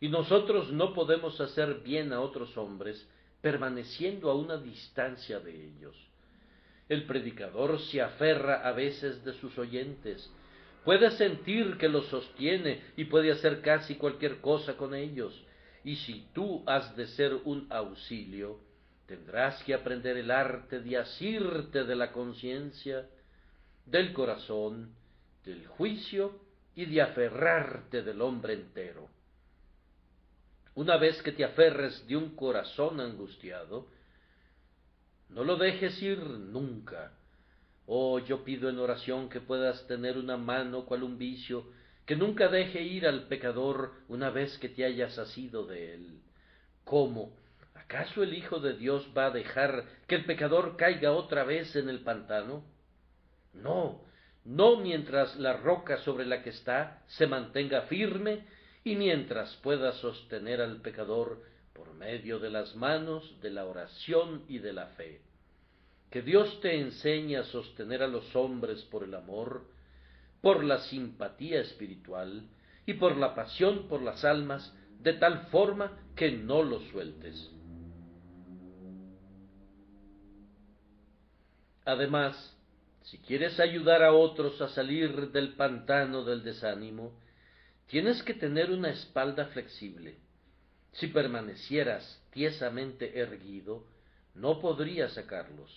y nosotros no podemos hacer bien a otros hombres permaneciendo a una distancia de ellos. El predicador se aferra a veces de sus oyentes, puede sentir que los sostiene y puede hacer casi cualquier cosa con ellos, y si tú has de ser un auxilio, tendrás que aprender el arte de asirte de la conciencia, del corazón, del juicio y de aferrarte del hombre entero. Una vez que te aferres de un corazón angustiado, no lo dejes ir nunca. Oh, yo pido en oración que puedas tener una mano cual un vicio, que nunca deje ir al pecador una vez que te hayas asido de él. ¿Cómo? ¿Acaso el Hijo de Dios va a dejar que el pecador caiga otra vez en el pantano? No, no mientras la roca sobre la que está se mantenga firme y mientras pueda sostener al pecador por medio de las manos, de la oración y de la fe. Que Dios te enseñe a sostener a los hombres por el amor, por la simpatía espiritual y por la pasión por las almas, de tal forma que no los sueltes. Además, si quieres ayudar a otros a salir del pantano del desánimo, tienes que tener una espalda flexible. Si permanecieras tiesamente erguido, no podrías sacarlos.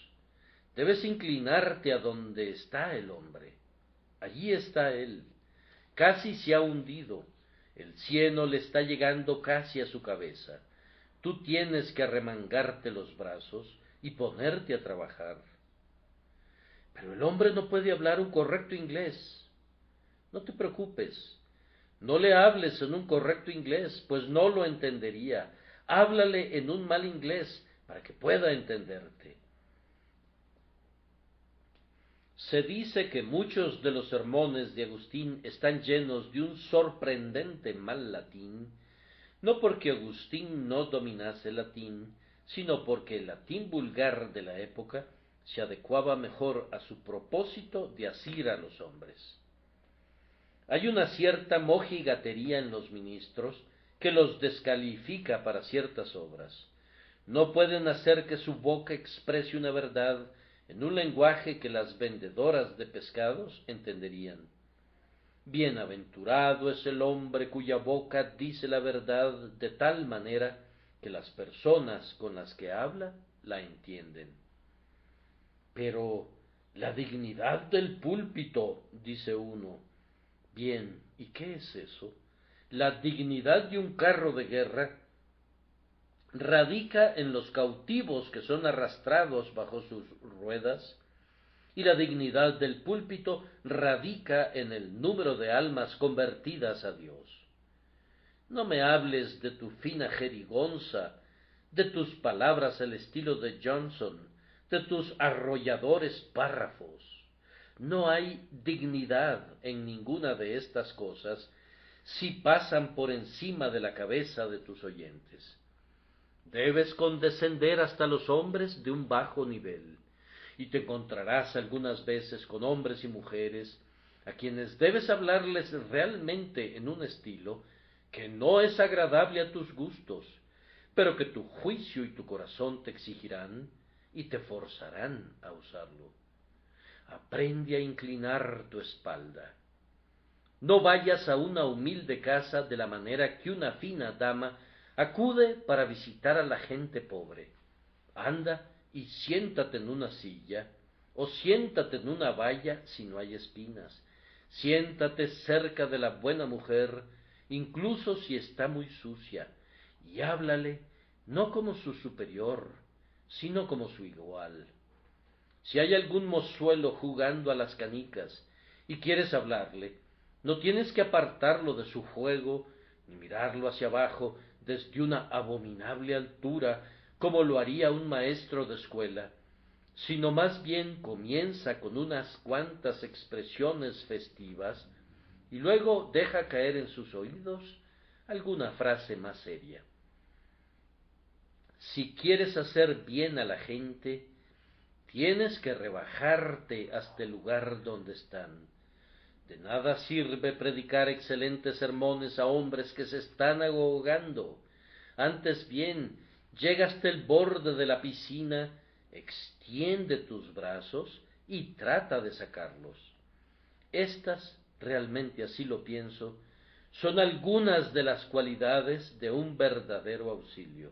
Debes inclinarte a donde está el hombre. Allí está él. Casi se ha hundido. El cieno le está llegando casi a su cabeza. Tú tienes que arremangarte los brazos y ponerte a trabajar. Pero el hombre no puede hablar un correcto inglés. No te preocupes. No le hables en un correcto inglés, pues no lo entendería. Háblale en un mal inglés para que pueda entenderte. Se dice que muchos de los sermones de Agustín están llenos de un sorprendente mal latín, no porque Agustín no dominase el latín, sino porque el latín vulgar de la época se adecuaba mejor a su propósito de asir a los hombres. Hay una cierta mojigatería en los ministros que los descalifica para ciertas obras. No pueden hacer que su boca exprese una verdad en un lenguaje que las vendedoras de pescados entenderían. Bienaventurado es el hombre cuya boca dice la verdad de tal manera que las personas con las que habla la entienden. Pero la dignidad del púlpito, dice uno. Bien, ¿y qué es eso? La dignidad de un carro de guerra radica en los cautivos que son arrastrados bajo sus ruedas, y la dignidad del púlpito radica en el número de almas convertidas a Dios. No me hables de tu fina jerigonza, de tus palabras al estilo de Johnson, de tus arrolladores párrafos. No hay dignidad en ninguna de estas cosas si pasan por encima de la cabeza de tus oyentes. Debes condescender hasta los hombres de un bajo nivel, y te encontrarás algunas veces con hombres y mujeres a quienes debes hablarles realmente en un estilo que no es agradable a tus gustos, pero que tu juicio y tu corazón te exigirán y te forzarán a usarlo. Aprende a inclinar tu espalda. No vayas a una humilde casa de la manera que una fina dama acude para visitar a la gente pobre. Anda y siéntate en una silla, o siéntate en una valla si no hay espinas. Siéntate cerca de la buena mujer, incluso si está muy sucia, y háblale no como su superior, sino como su igual. Si hay algún mozuelo jugando a las canicas y quieres hablarle, no tienes que apartarlo de su juego ni mirarlo hacia abajo desde una abominable altura como lo haría un maestro de escuela, sino más bien comienza con unas cuantas expresiones festivas y luego deja caer en sus oídos alguna frase más seria. Si quieres hacer bien a la gente, tienes que rebajarte hasta el lugar donde están. De nada sirve predicar excelentes sermones a hombres que se están ahogando. Antes bien, llega hasta el borde de la piscina, extiende tus brazos y trata de sacarlos. Estas, realmente así lo pienso, son algunas de las cualidades de un verdadero auxilio.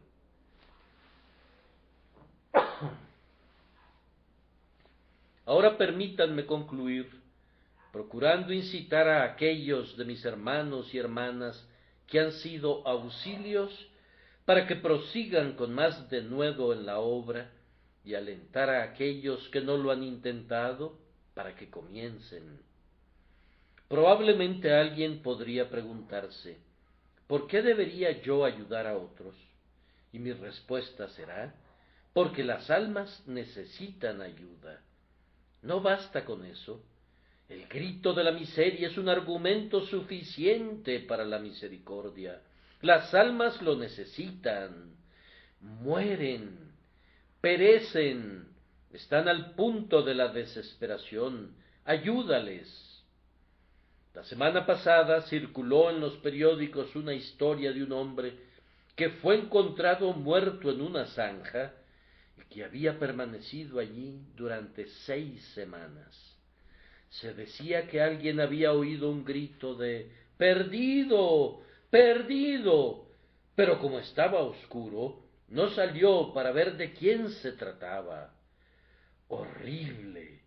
Ahora permítanme concluir, procurando incitar a aquellos de mis hermanos y hermanas que han sido auxilios para que prosigan con más denuedo en la obra y alentar a aquellos que no lo han intentado para que comiencen. Probablemente alguien podría preguntarse, ¿por qué debería yo ayudar a otros? Y mi respuesta será, porque las almas necesitan ayuda. No basta con eso. El grito de la miseria es un argumento suficiente para la misericordia. Las almas lo necesitan, mueren, perecen, están al punto de la desesperación. Ayúdales. La semana pasada circuló en los periódicos una historia de un hombre que fue encontrado muerto en una zanja y que había permanecido allí durante 6 semanas. Se decía que alguien había oído un grito de ¡perdido! ¡perdido! Pero como estaba oscuro, no salió para ver de quién se trataba. Horrible,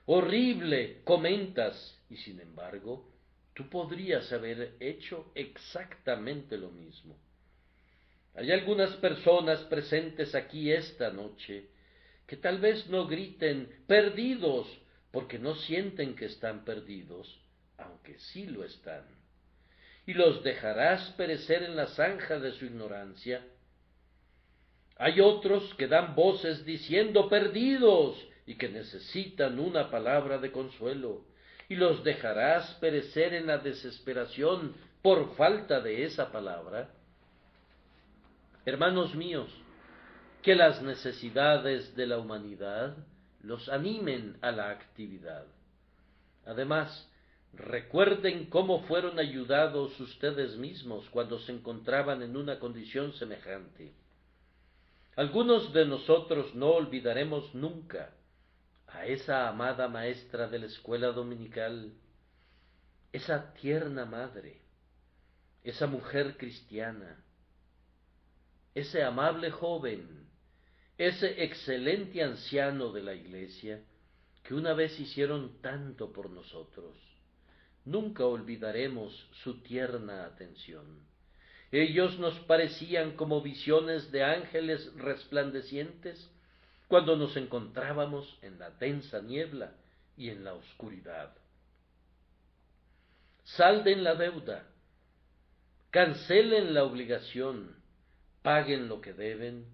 horrible, comentas, y sin embargo, tú podrías haber hecho exactamente lo mismo. Hay algunas personas presentes aquí esta noche que tal vez no griten perdidos porque no sienten que están perdidos, aunque sí lo están. Y los dejarás perecer en la zanja de su ignorancia. Hay otros que dan voces diciendo perdidos y que necesitan una palabra de consuelo, y los dejarás perecer en la desesperación por falta de esa palabra. Hermanos míos, que las necesidades de la humanidad los animen a la actividad. Además, recuerden cómo fueron ayudados ustedes mismos cuando se encontraban en una condición semejante. Algunos de nosotros no olvidaremos nunca a esa amada maestra de la escuela dominical, esa tierna madre, esa mujer cristiana, ese amable joven, ese excelente anciano de la iglesia, que una vez hicieron tanto por nosotros. Nunca olvidaremos su tierna atención. Ellos nos parecían como visiones de ángeles resplandecientes cuando nos encontrábamos en la densa niebla y en la oscuridad. Salden la deuda, cancelen la obligación, paguen lo que deben,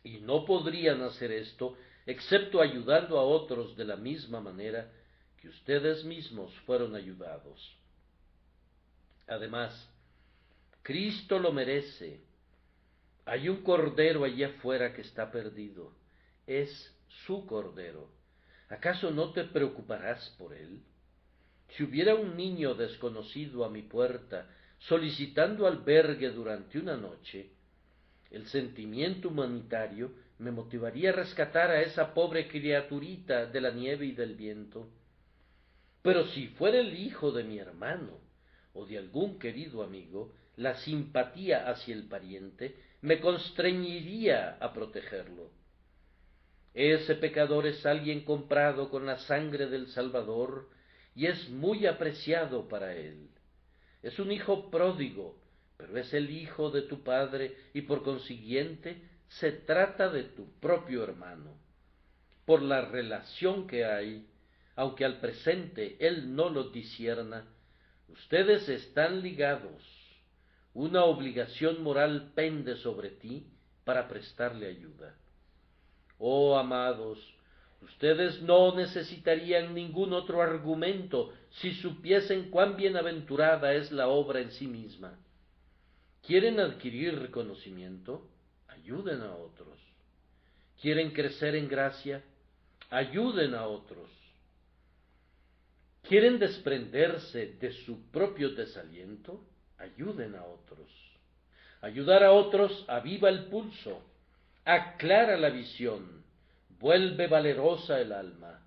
y no podrían hacer esto excepto ayudando a otros de la misma manera que ustedes mismos fueron ayudados. Además, Cristo lo merece. Hay un cordero allá afuera que está perdido. Es su cordero. ¿Acaso no te preocuparás por él? Si hubiera un niño desconocido a mi puerta solicitando albergue durante una noche, el sentimiento humanitario me motivaría a rescatar a esa pobre criaturita de la nieve y del viento. Pero si fuera el hijo de mi hermano o de algún querido amigo, la simpatía hacia el pariente me constreñiría a protegerlo. Ese pecador es alguien comprado con la sangre del Salvador y es muy apreciado para él. Es un hijo pródigo, pero es el hijo de tu padre y por consiguiente se trata de tu propio hermano. Por la relación que hay, aunque al presente él no lo discierna, ustedes están ligados. Una obligación moral pende sobre ti para prestarle ayuda. Oh amados, ustedes no necesitarían ningún otro argumento si supiesen cuán bienaventurada es la obra en sí misma. ¿Quieren adquirir reconocimiento? Ayuden a otros. ¿Quieren crecer en gracia? Ayuden a otros. ¿Quieren desprenderse de su propio desaliento? Ayuden a otros. Ayudar a otros aviva el pulso, aclara la visión, vuelve valerosa el alma.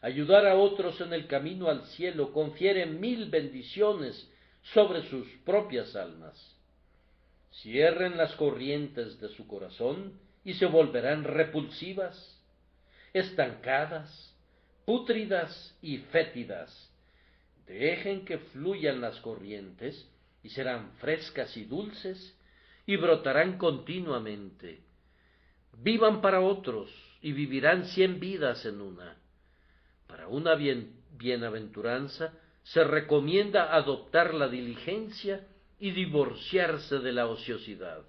Ayudar a otros en el camino al cielo confiere 1000 bendiciones sobre sus propias almas. Cierren las corrientes de su corazón y se volverán repulsivas, estancadas, pútridas y fétidas. Dejen que fluyan las corrientes y serán frescas y dulces y brotarán continuamente. Vivan para otros y vivirán 100 vidas en una. Para una bienaventuranza se recomienda adoptar la diligencia y divorciarse de la ociosidad.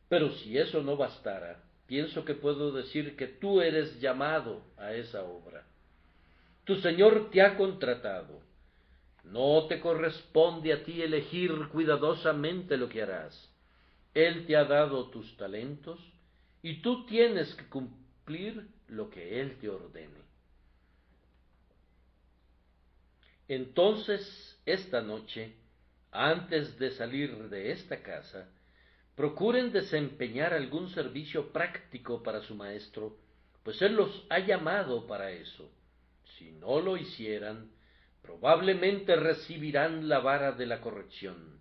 Pero si eso no bastara, pienso que puedo decir que tú eres llamado a esa obra. Tu Señor te ha contratado. No te corresponde a ti elegir cuidadosamente lo que harás. Él te ha dado tus talentos y tú tienes que cumplir lo que Él te ordene. Entonces, esta noche, antes de salir de esta casa, procuren desempeñar algún servicio práctico para su maestro, pues Él los ha llamado para eso. Si no lo hicieran, probablemente recibirán la vara de la corrección.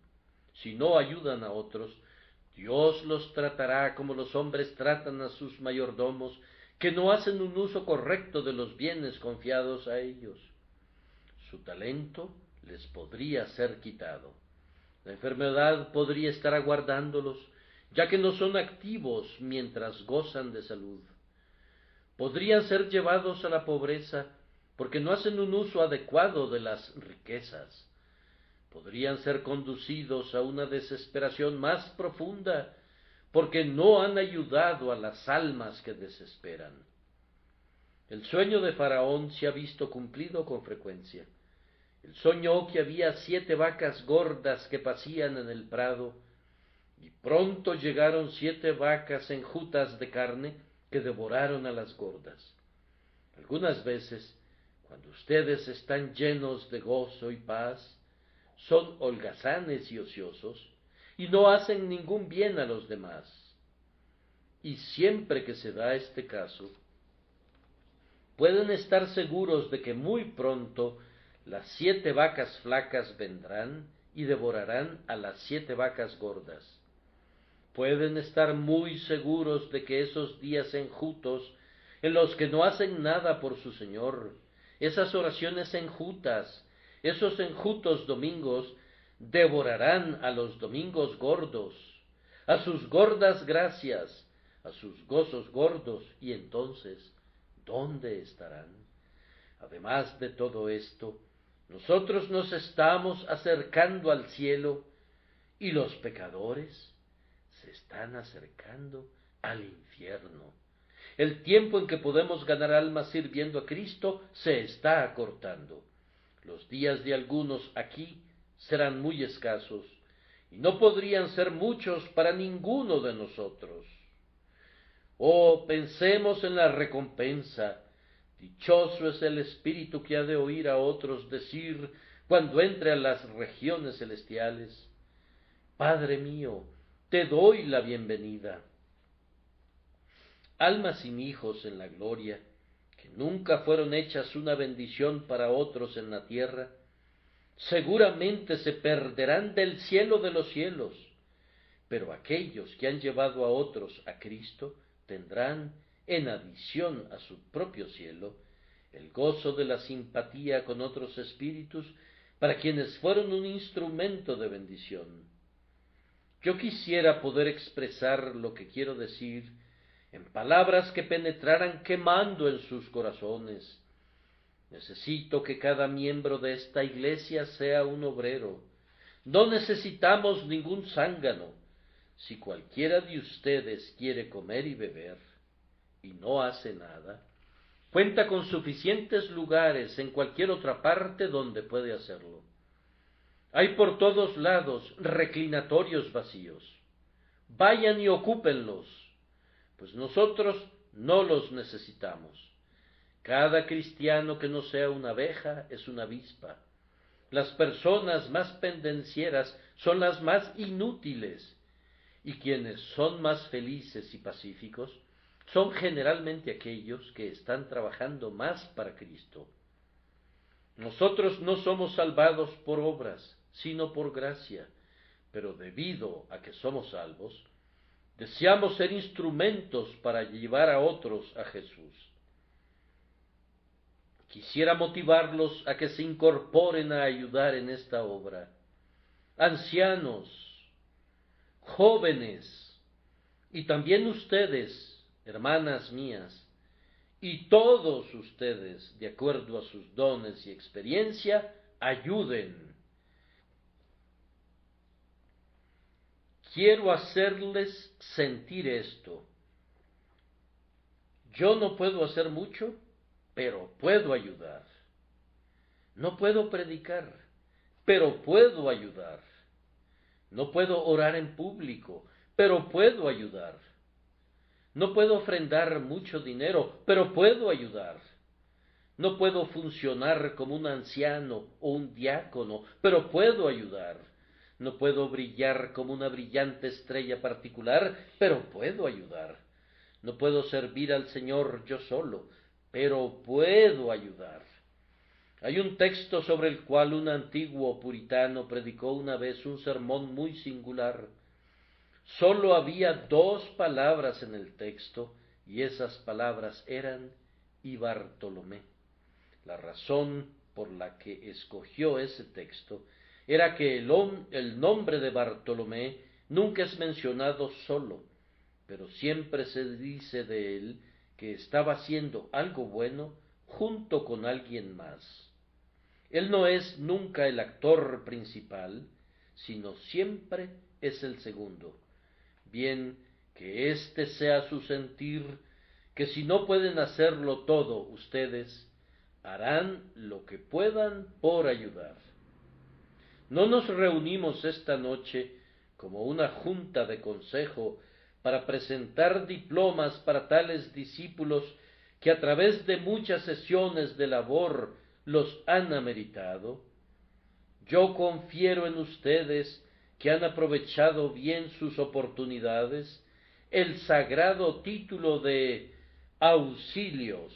Si no ayudan a otros, Dios los tratará como los hombres tratan a sus mayordomos, que no hacen un uso correcto de los bienes confiados a ellos. Su talento les podría ser quitado. La enfermedad podría estar aguardándolos, ya que no son activos mientras gozan de salud. Podrían ser llevados a la pobreza, porque no hacen un uso adecuado de las riquezas. Podrían ser conducidos a una desesperación más profunda, porque no han ayudado a las almas que desesperan. El sueño de Faraón se ha visto cumplido con frecuencia. Él soñó que había 7 vacas gordas que pacían en el prado, y pronto llegaron 7 vacas enjutas de carne que devoraron a las gordas. Algunas veces, cuando ustedes están llenos de gozo y paz, son holgazanes y ociosos, y no hacen ningún bien a los demás. Y siempre que se da este caso, pueden estar seguros de que muy pronto las 7 vacas flacas vendrán y devorarán a las 7 vacas gordas. Pueden estar muy seguros de que esos días enjutos, en los que no hacen nada por su Señor, esas oraciones enjutas, esos enjutos domingos, devorarán a los domingos gordos, a sus gordas gracias, a sus gozos gordos, y entonces, ¿dónde estarán? Además de todo esto, nosotros nos estamos acercando al cielo y los pecadores se están acercando al infierno. El tiempo en que podemos ganar almas sirviendo a Cristo se está acortando. Los días de algunos aquí serán muy escasos y no podrían ser muchos para ninguno de nosotros. Oh, pensemos en la recompensa. Dichoso es el espíritu que ha de oír a otros decir cuando entre a las regiones celestiales: Padre mío, te doy la bienvenida. Almas sin hijos en la gloria, que nunca fueron hechas una bendición para otros en la tierra, seguramente se perderán del cielo de los cielos, pero aquellos que han llevado a otros a Cristo tendrán en adición a su propio cielo, el gozo de la simpatía con otros espíritus para quienes fueron un instrumento de bendición. Yo quisiera poder expresar lo que quiero decir en palabras que penetraran quemando en sus corazones. Necesito que cada miembro de esta iglesia sea un obrero. No necesitamos ningún zángano. Si cualquiera de ustedes quiere comer y beber y no hace nada, cuenta con suficientes lugares en cualquier otra parte donde puede hacerlo. Hay por todos lados reclinatorios vacíos. Vayan y ocúpenlos, pues nosotros no los necesitamos. Cada cristiano que no sea una abeja es una avispa. Las personas más pendencieras son las más inútiles, y quienes son más felices y pacíficos son generalmente aquellos que están trabajando más para Cristo. Nosotros no somos salvados por obras, sino por gracia, pero debido a que somos salvos, deseamos ser instrumentos para llevar a otros a Jesús. Quisiera motivarlos a que se incorporen a ayudar en esta obra. Ancianos, jóvenes, y también ustedes, hermanas mías, y todos ustedes, de acuerdo a sus dones y experiencia, ayuden. Quiero hacerles sentir esto. Yo no puedo hacer mucho, pero puedo ayudar. No puedo predicar, pero puedo ayudar. No puedo orar en público, pero puedo ayudar. No puedo ofrendar mucho dinero, pero puedo ayudar. No puedo funcionar como un anciano o un diácono, pero puedo ayudar. No puedo brillar como una brillante estrella particular, pero puedo ayudar. No puedo servir al Señor yo solo, pero puedo ayudar. Hay un texto sobre el cual un antiguo puritano predicó una vez un sermón muy singular. Sólo había 2 palabras en el texto, y esas palabras eran y Bartolomé. La razón por la que escogió ese texto era que el nombre de Bartolomé nunca es mencionado solo, pero siempre se dice de él que estaba haciendo algo bueno junto con alguien más. Él no es nunca el actor principal, sino siempre es el segundo. Bien, que este sea su sentir, que si no pueden hacerlo todo ustedes, harán lo que puedan por ayudar. No nos reunimos esta noche como una junta de consejo para presentar diplomas para tales discípulos que a través de muchas sesiones de labor los han ameritado. Yo confiero en ustedes que han aprovechado bien sus oportunidades el sagrado título de auxilios.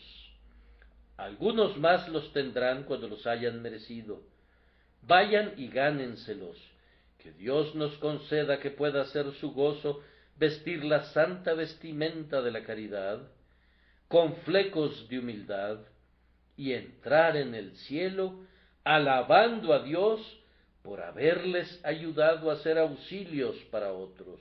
Algunos más los tendrán cuando los hayan merecido. Vayan y gánenselos. Que Dios nos conceda que pueda ser su gozo vestir la santa vestimenta de la caridad, con flecos de humildad, y entrar en el cielo alabando a Dios por haberles ayudado a ser auxilios para otros.